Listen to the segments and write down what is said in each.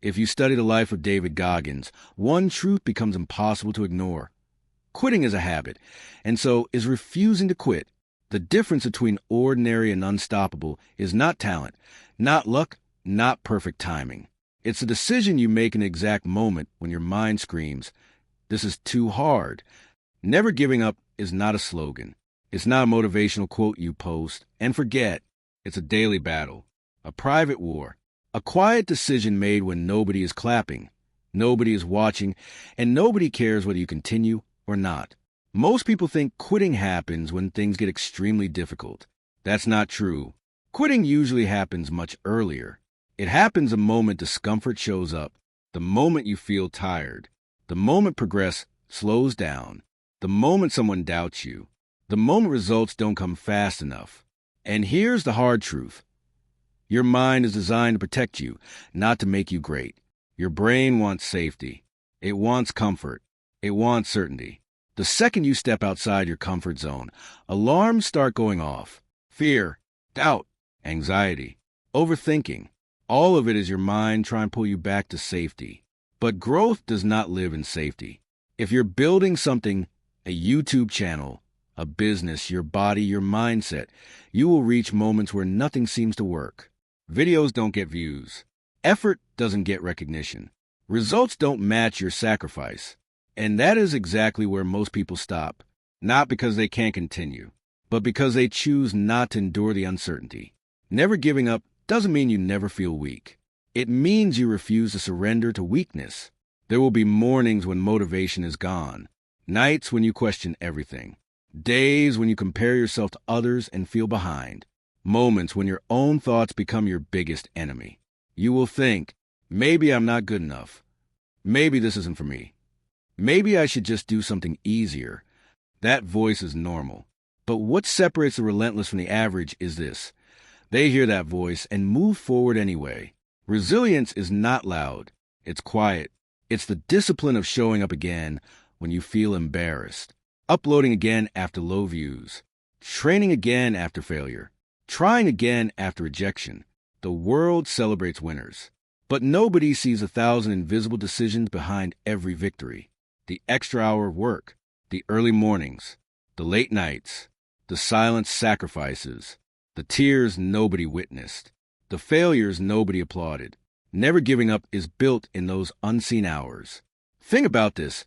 If you study the life of David Goggins, one truth becomes impossible to ignore. Quitting is a habit, and so is refusing to quit. The difference between ordinary and unstoppable is not talent, not luck, not perfect timing. It's a decision you make in the exact moment when your mind screams, "This is too hard." Never giving up is not a slogan. It's not a motivational quote you post and forget. It's a daily battle, a private war, a quiet decision made when nobody is clapping, nobody is watching, and nobody cares whether you continue or not. Most people think quitting happens when things get extremely difficult. That's not true. Quitting usually happens much earlier. It happens the moment discomfort shows up, the moment you feel tired, the moment progress slows down, the moment someone doubts you, the moment results don't come fast enough. And here's the hard truth. Your mind is designed to protect you, not to make you great. Your brain wants safety. It wants comfort. It wants certainty. The second you step outside your comfort zone, alarms start going off. Fear, doubt, anxiety, overthinking. All of it is your mind trying to pull you back to safety. But growth does not live in safety. If you're building something, a YouTube channel, a business, your body, your mindset, you will reach moments where nothing seems to work. Videos don't get views. Effort doesn't get recognition. Results don't match your sacrifice. And that is exactly where most people stop, not because they can't continue, but because they choose not to endure the uncertainty. Never giving up doesn't mean you never feel weak. It means you refuse to surrender to weakness. There will be mornings when motivation is gone, nights when you question everything, days when you compare yourself to others and feel behind, moments when your own thoughts become your biggest enemy. You will think, maybe I'm not good enough. Maybe this isn't for me. Maybe I should just do something easier. That voice is normal. But what separates the relentless from the average is this. They hear that voice and move forward anyway. Resilience is not loud. It's quiet. It's the discipline of showing up again when you feel embarrassed, uploading again after low views, training again after failure, trying again after rejection. The world celebrates winners, but nobody sees 1,000 invisible decisions behind every victory. The extra hour of work, the early mornings, the late nights, the silent sacrifices, the tears nobody witnessed, the failures nobody applauded. Never giving up is built in those unseen hours. Think about this.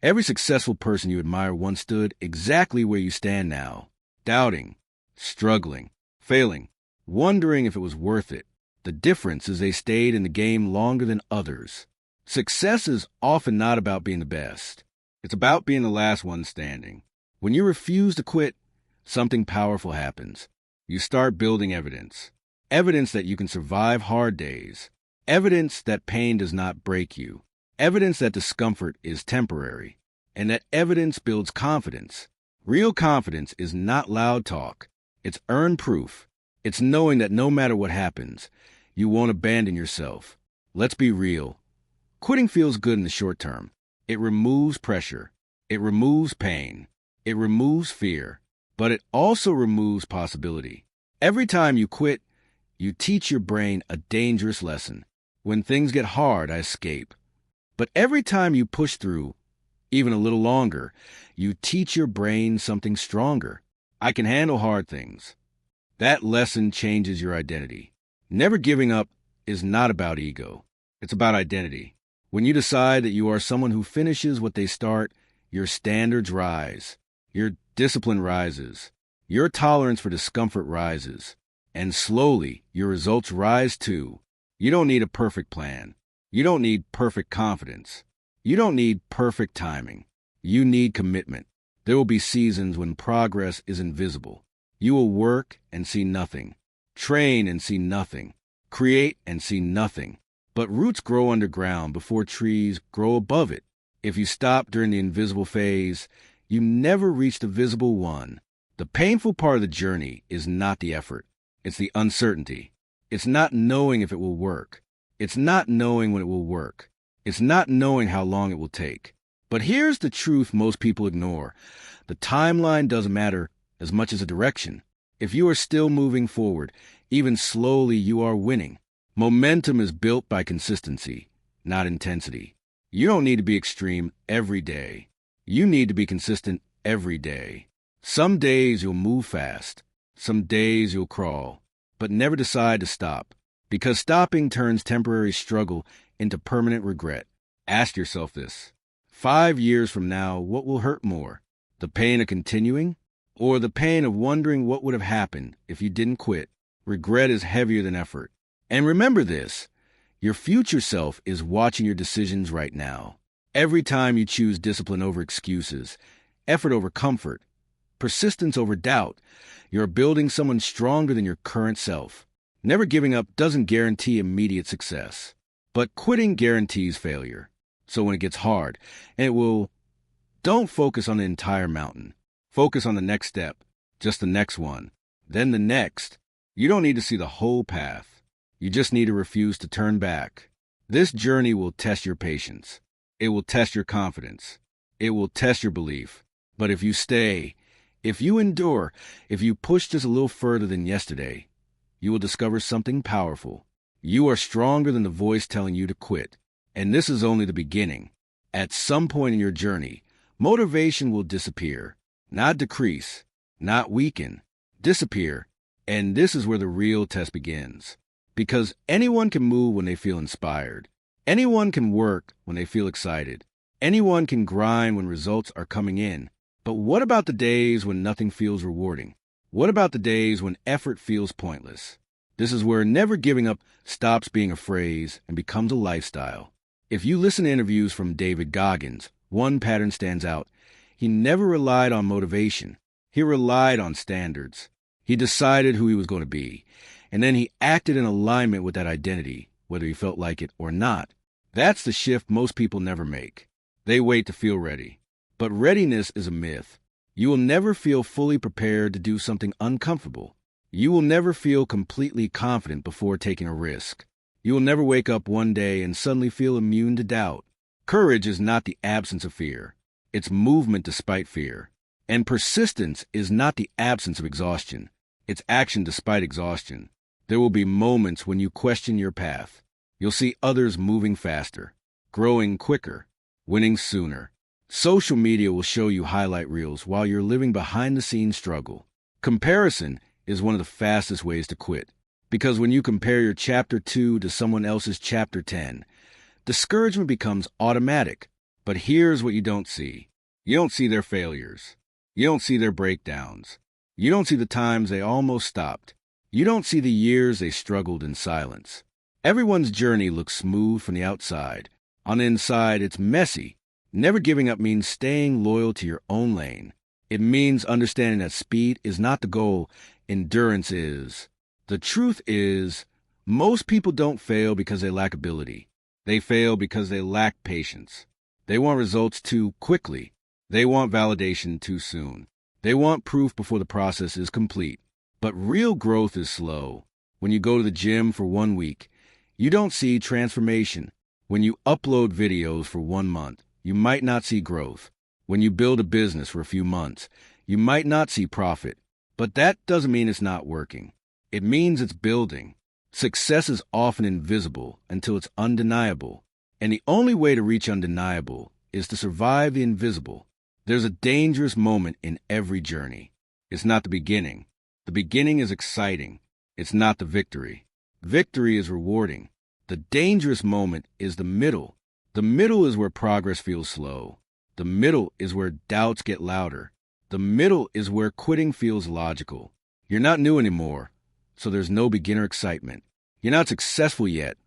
Every successful person you admire once stood exactly where you stand now, doubting, struggling, failing, wondering if it was worth it. The difference is they stayed in the game longer than others. Success is often not about being the best. It's about being the last one standing. When you refuse to quit, something powerful happens. You start building evidence. Evidence that you can survive hard days. Evidence that pain does not break you. Evidence that discomfort is temporary. And that evidence builds confidence. Real confidence is not loud talk. It's earned proof. It's knowing that no matter what happens, you won't abandon yourself. Let's be real. Quitting feels good in the short term. It removes pressure. It removes pain. It removes fear. But it also removes possibility. Every time you quit, you teach your brain a dangerous lesson. When things get hard, I escape. But every time you push through, even a little longer, you teach your brain something stronger. I can handle hard things. That lesson changes your identity. Never giving up is not about ego. It's about identity. When you decide that you are someone who finishes what they start, your standards rise. Your discipline rises. Your tolerance for discomfort rises. And slowly, your results rise too. You don't need a perfect plan. You don't need perfect confidence. You don't need perfect timing. You need commitment. There will be seasons when progress is invisible. You will work and see nothing. Train and see nothing. Create and see nothing. But roots grow underground before trees grow above it. If you stop during the invisible phase, you never reach the visible one. The painful part of the journey is not the effort. It's the uncertainty. It's not knowing if it will work. It's not knowing when it will work. It's not knowing how long it will take. But here's the truth most people ignore. The timeline doesn't matter as much as the direction. If you are still moving forward, even slowly, you are winning. Momentum is built by consistency, not intensity. You don't need to be extreme every day. You need to be consistent every day. Some days you'll move fast. Some days you'll crawl. But never decide to stop, because stopping turns temporary struggle into permanent regret. Ask yourself this. 5 years from now, what will hurt more? The pain of continuing, or the pain of wondering what would have happened if you didn't quit? Regret is heavier than effort. And remember this, your future self is watching your decisions right now. Every time you choose discipline over excuses, effort over comfort, persistence over doubt, you're building someone stronger than your current self. Never giving up doesn't guarantee immediate success, but quitting guarantees failure. So when it gets hard, don't focus on the entire mountain. Focus on the next step, just the next one, then the next. You don't need to see the whole path. You just need to refuse to turn back. This journey will test your patience. It will test your confidence. It will test your belief. But if you stay, if you endure, if you push just a little further than yesterday, you will discover something powerful. You are stronger than the voice telling you to quit. And this is only the beginning. At some point in your journey, motivation will disappear, not decrease, not weaken, disappear. And this is where the real test begins. Because anyone can move when they feel inspired. Anyone can work when they feel excited. Anyone can grind when results are coming in. But what about the days when nothing feels rewarding? What about the days when effort feels pointless? This is where never giving up stops being a phrase and becomes a lifestyle. If you listen to interviews from David Goggins, one pattern stands out. He never relied on motivation. He relied on standards. He decided who he was going to be, and then he acted in alignment with that identity, whether he felt like it or not. That's the shift most people never make. They wait to feel ready. But readiness is a myth. You will never feel fully prepared to do something uncomfortable. You will never feel completely confident before taking a risk. You will never wake up one day and suddenly feel immune to doubt. Courage is not the absence of fear. It's movement despite fear. And persistence is not the absence of exhaustion. It's action despite exhaustion. There will be moments when you question your path. You'll see others moving faster, growing quicker, winning sooner. Social media will show you highlight reels while you're living behind-the-scenes struggle. Comparison is one of the fastest ways to quit. Because when you compare your chapter 2 to someone else's chapter 10, discouragement becomes automatic. But here's what you don't see. You don't see their failures. You don't see their breakdowns. You don't see the times they almost stopped. You don't see the years they struggled in silence. Everyone's journey looks smooth from the outside. On the inside, it's messy. Never giving up means staying loyal to your own lane. It means understanding that speed is not the goal, endurance is. The truth is, most people don't fail because they lack ability. They fail because they lack patience. They want results too quickly. They want validation too soon. They want proof before the process is complete. But real growth is slow. When you go to the gym for 1 week, you don't see transformation. When you upload videos for 1 month, you might not see growth. When you build a business for a few months, you might not see profit. But that doesn't mean it's not working. It means it's building. Success is often invisible until it's undeniable. And the only way to reach undeniable is to survive the invisible. There's a dangerous moment in every journey. It's not the beginning. The beginning is exciting. It's not the victory. Victory is rewarding. The dangerous moment is the middle. The middle is where progress feels slow. The middle is where doubts get louder. The middle is where quitting feels logical. You're not new anymore, so there's no beginner excitement. You're not successful yet,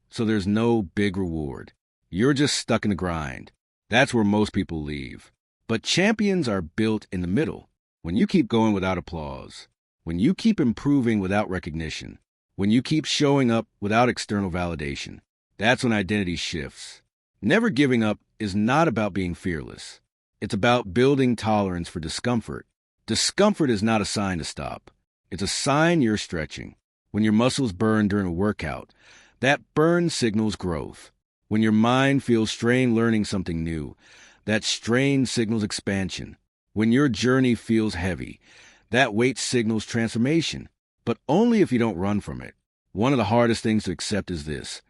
so there's no big reward. You're just stuck in the grind. That's where most people leave. But champions are built in the middle. When you keep going without applause, when you keep improving without recognition, when you keep showing up without external validation, that's when identity shifts. Never giving up is not about being fearless. It's about building tolerance for discomfort. Discomfort is not a sign to stop. It's a sign you're stretching. When your muscles burn during a workout, that burn signals growth. When your mind feels strained learning something new, that strain signals expansion. When your journey feels heavy, that weight signals transformation. But only if you don't run from it. One of the hardest things to accept is this.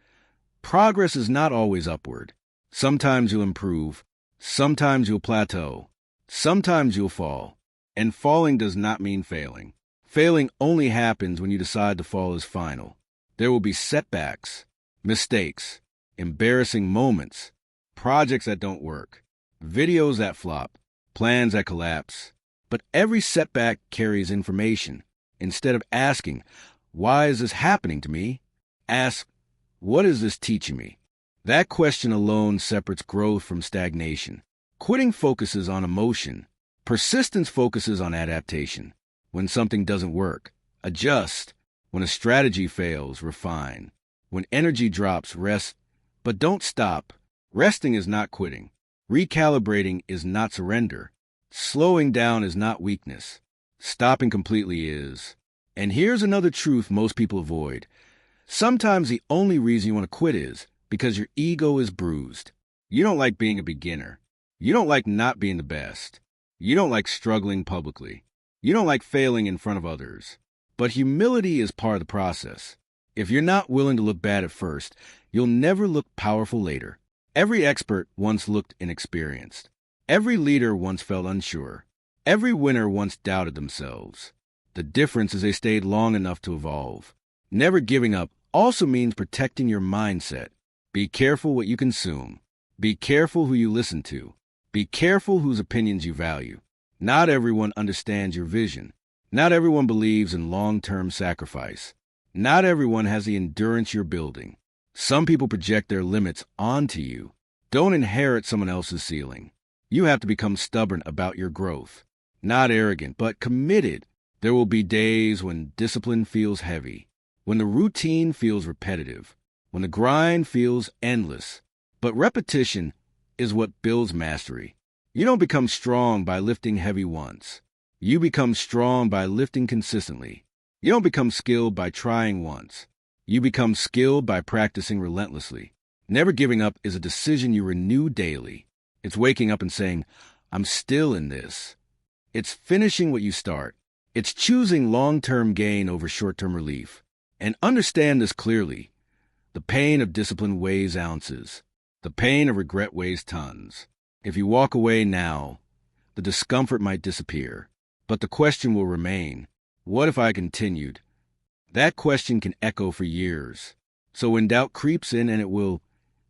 Progress is not always upward. Sometimes you'll improve. Sometimes you'll plateau. Sometimes you'll fall. And falling does not mean failing. Failing only happens when you decide to fall as final. There will be setbacks, mistakes, embarrassing moments, projects that don't work, videos that flop, plans that collapse. But every setback carries information. Instead of asking, why is this happening to me? Ask, what is this teaching me? That question alone separates growth from stagnation. Quitting focuses on emotion. Persistence focuses on adaptation. When something doesn't work, adjust. When a strategy fails, refine. When energy drops, rest. But don't stop. Resting is not quitting. Recalibrating is not surrender. Slowing down is not weakness. Stopping completely is. And here's another truth most people avoid. Sometimes the only reason you want to quit is because your ego is bruised. You don't like being a beginner. You don't like not being the best. You don't like struggling publicly. You don't like failing in front of others. But humility is part of the process. If you're not willing to look bad at first, you'll never look powerful later. Every expert once looked inexperienced. Every leader once felt unsure. Every winner once doubted themselves. The difference is they stayed long enough to evolve. Never giving up also means protecting your mindset. Be careful what you consume. Be careful who you listen to. Be careful whose opinions you value. Not everyone understands your vision. Not everyone believes in long-term sacrifice. Not everyone has the endurance you're building. Some people project their limits onto you. Don't inherit someone else's ceiling. You have to become stubborn about your growth. Not arrogant, but committed. There will be days when discipline feels heavy, when the routine feels repetitive, when the grind feels endless. But repetition is what builds mastery. You don't become strong by lifting heavy once. You become strong by lifting consistently. You don't become skilled by trying once. You become skilled by practicing relentlessly. Never giving up is a decision you renew daily. It's waking up and saying, I'm still in this. It's finishing what you start. It's choosing long-term gain over short-term relief. And understand this clearly. The pain of discipline weighs ounces. The pain of regret weighs tons. If you walk away now, the discomfort might disappear. But the question will remain, what if I continued? That question can echo for years. So when doubt creeps in, and it will,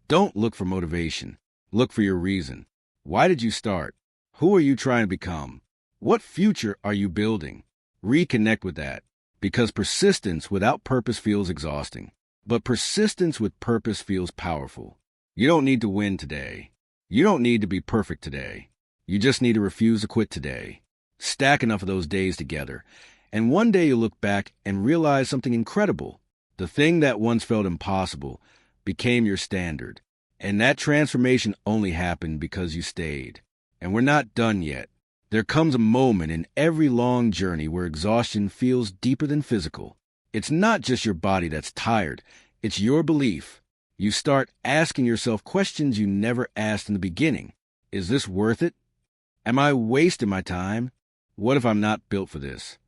don't look for motivation. Look for your reason. Why did you start? Who are you trying to become? What future are you building? Reconnect with that, because persistence without purpose feels exhausting. But persistence with purpose feels powerful. You don't need to win today. You don't need to be perfect today. You just need to refuse to quit today. Stack enough of those days together, and one day you'll look back and realize something incredible. The thing that once felt impossible became your standard. And that transformation only happened because you stayed. And we're not done yet. There comes a moment in every long journey where exhaustion feels deeper than physical. It's not just your body that's tired. It's your belief. You start asking yourself questions you never asked in the beginning. Is this worth it? Am I wasting my time? What if I'm not built for this?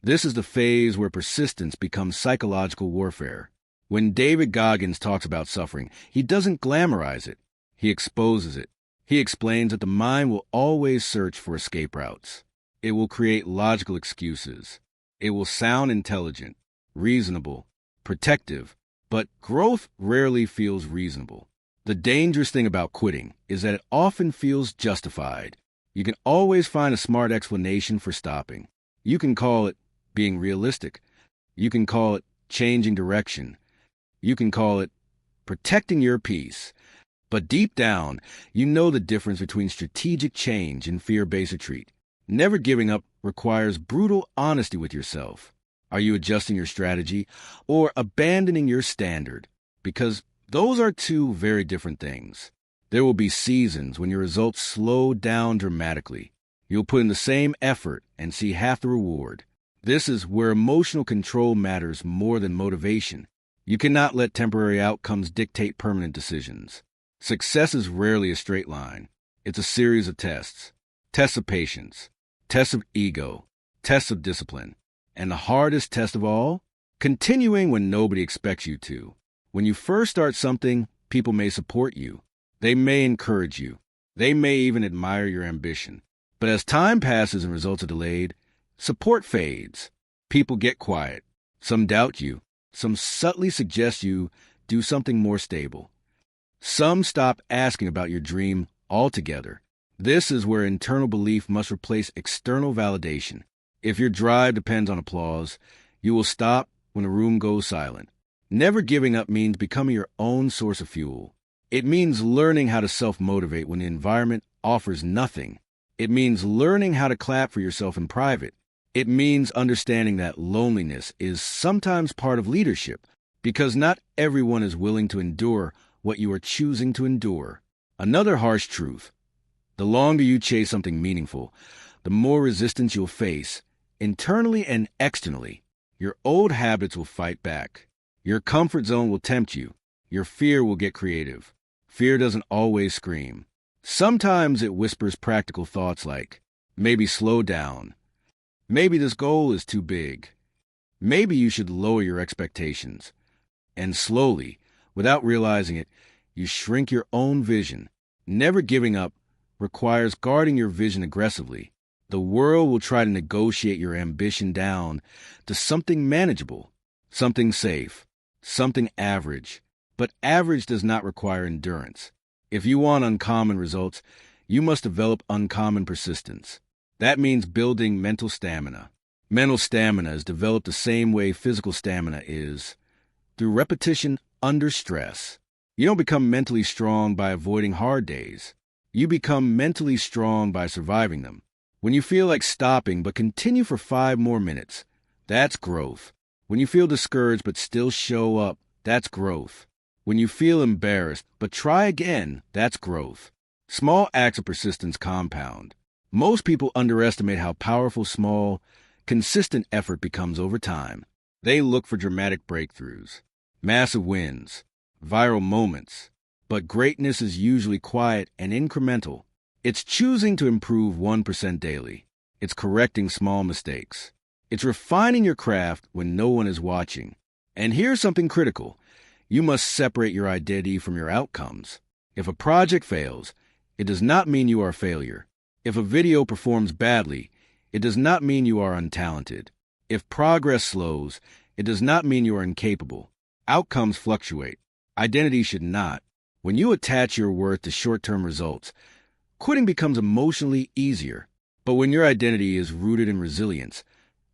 This is the phase where persistence becomes psychological warfare. When David Goggins talks about suffering, he doesn't glamorize it. He exposes it. He explains that the mind will always search for escape routes. It will create logical excuses. It will sound intelligent, reasonable, protective, but growth rarely feels reasonable. The dangerous thing about quitting is that it often feels justified. You can always find a smart explanation for stopping. You can call it being realistic. You can call it changing direction. You can call it protecting your peace. But deep down, you know the difference between strategic change and fear-based retreat. Never giving up requires brutal honesty with yourself. Are you adjusting your strategy or abandoning your standard? Because those are two very different things. There will be seasons when your results slow down dramatically. You'll put in the same effort and see half the reward. This is where emotional control matters more than motivation. You cannot let temporary outcomes dictate permanent decisions. Success is rarely a straight line. It's a series of tests. Tests of patience, tests of ego, tests of discipline. And the hardest test of all? Continuing when nobody expects you to. When you first start something, people may support you. They may encourage you. They may even admire your ambition. But as time passes and results are delayed, support fades. People get quiet. Some doubt you. Some subtly suggest you do something more stable. Some stop asking about your dream altogether. This is where internal belief must replace external validation. If your drive depends on applause, you will stop when the room goes silent. Never giving up means becoming your own source of fuel. It means learning how to self-motivate when the environment offers nothing. It means learning how to clap for yourself in private. It means understanding that loneliness is sometimes part of leadership, because not everyone is willing to endure what you are choosing to endure. Another harsh truth: the longer you chase something meaningful, the more resistance you'll face, internally and externally. Your old habits will fight back. Your comfort zone will tempt you. Your fear will get creative. Fear doesn't always scream. Sometimes it whispers practical thoughts like, maybe slow down. Maybe this goal is too big. Maybe you should lower your expectations. And slowly, without realizing it, you shrink your own vision. Never giving up requires guarding your vision aggressively. The world will try to negotiate your ambition down to something manageable, something safe, something average. But average does not require endurance. If you want uncommon results, you must develop uncommon persistence. That means building mental stamina. Mental stamina is developed the same way physical stamina is, through repetition under stress. You don't become mentally strong by avoiding hard days. You become mentally strong by surviving them. When you feel like stopping but continue for 5 more minutes, that's growth. When you feel discouraged but still show up, that's growth. When you feel embarrassed but try again, that's growth. Small acts of persistence compound. Most people underestimate how powerful small, consistent effort becomes over time. They look for dramatic breakthroughs, massive wins, viral moments. But greatness is usually quiet and incremental. It's choosing to improve 1% daily. It's correcting small mistakes. It's refining your craft when no one is watching. And here's something critical. You must separate your identity from your outcomes. If a project fails, it does not mean you are a failure. If a video performs badly, it does not mean you are untalented. If progress slows, it does not mean you are incapable. Outcomes fluctuate. Identity should not. When you attach your worth to short-term results, quitting becomes emotionally easier. But when your identity is rooted in resilience,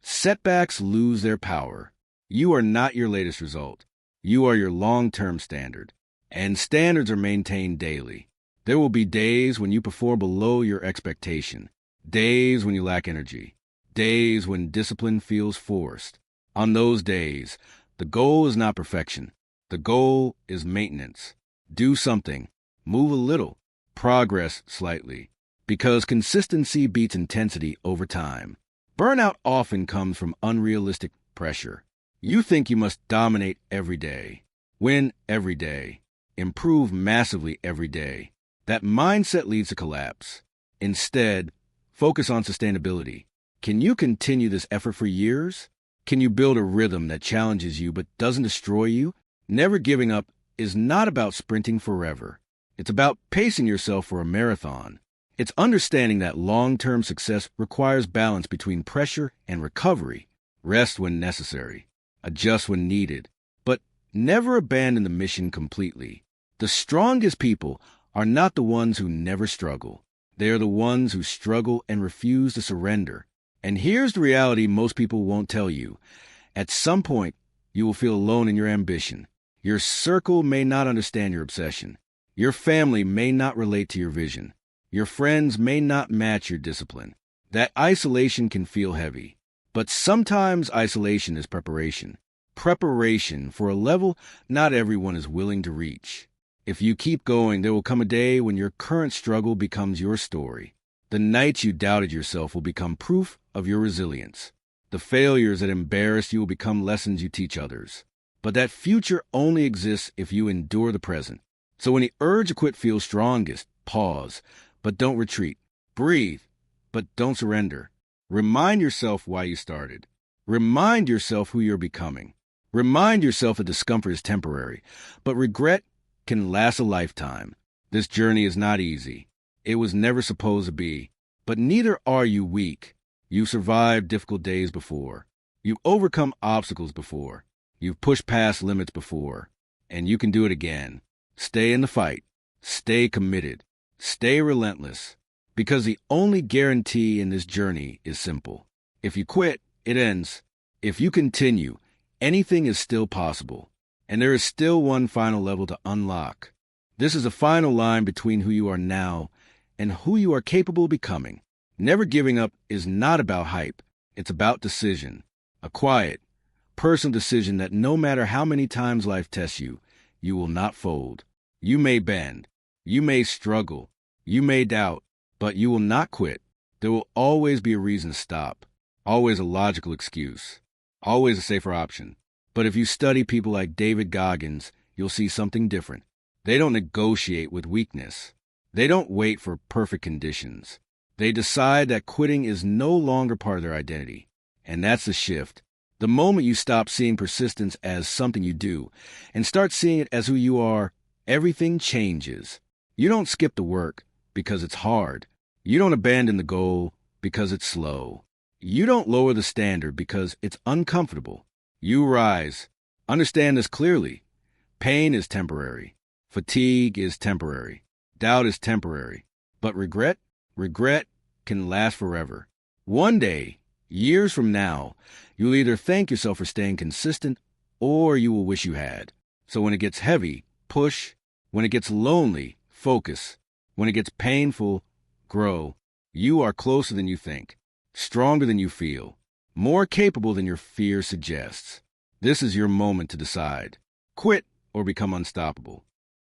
setbacks lose their power. You are not your latest result. You are your long-term standard. And standards are maintained daily. There will be days when you perform below your expectation. Days when you lack energy. Days when discipline feels forced. On those days, the goal is not perfection. The goal is maintenance. Do something. Move a little. Progress slightly. Because consistency beats intensity over time. Burnout often comes from unrealistic pressure. You think you must dominate every day, win every day, improve massively every day. That mindset leads to collapse. Instead, focus on sustainability. Can you continue this effort for years? Can you build a rhythm that challenges you but doesn't destroy you? Never giving up is not about sprinting forever. It's about pacing yourself for a marathon. It's understanding that long-term success requires balance between pressure and recovery, rest when necessary, adjust when needed, but never abandon the mission completely. The strongest people are not the ones who never struggle. They are the ones who struggle and refuse to surrender. And here's the reality most people won't tell you. At some point, you will feel alone in your ambition. Your circle may not understand your obsession. Your family may not relate to your vision. Your friends may not match your discipline. That isolation can feel heavy. But sometimes isolation is preparation. Preparation for a level not everyone is willing to reach. If you keep going, there will come a day when your current struggle becomes your story. The nights you doubted yourself will become proof of your resilience. The failures that embarrassed you will become lessons you teach others. But that future only exists if you endure the present. So when the urge to quit feels strongest, pause, but don't retreat. Breathe, but don't surrender. Remind yourself why you started. Remind yourself who you're becoming. Remind yourself that discomfort is temporary, but regret can last a lifetime. This journey is not easy. It was never supposed to be. But neither are you weak. You've survived difficult days before. You've overcome obstacles before. You've pushed past limits before. And you can do it again. Stay in the fight. Stay committed. Stay relentless. Because the only guarantee in this journey is simple. If you quit, it ends. If you continue, anything is still possible. And there is still one final level to unlock. This is a final line between who you are now and who you are capable of becoming. Never giving up is not about hype. It's about decision. A quiet, personal decision that no matter how many times life tests you, you will not fold. You may bend. You may struggle. You may doubt. But you will not quit. There will always be a reason to stop. Always a logical excuse. Always a safer option. But if you study people like David Goggins, you'll see something different. They don't negotiate with weakness. They don't wait for perfect conditions. They decide that quitting is no longer part of their identity. And that's the shift. The moment you stop seeing persistence as something you do and start seeing it as who you are, everything changes. You don't skip the work because it's hard. You don't abandon the goal because it's slow. You don't lower the standard because it's uncomfortable. You rise. Understand this clearly. Pain is temporary. Fatigue is temporary. Doubt is temporary. But regret can last forever. One day, years from now, you'll either thank yourself for staying consistent or you will wish you had. So when it gets heavy, push. When it gets lonely, focus. When it gets painful, grow. You are closer than you think, stronger than you feel, more capable than your fear suggests. This is your moment to decide. Quit or become unstoppable.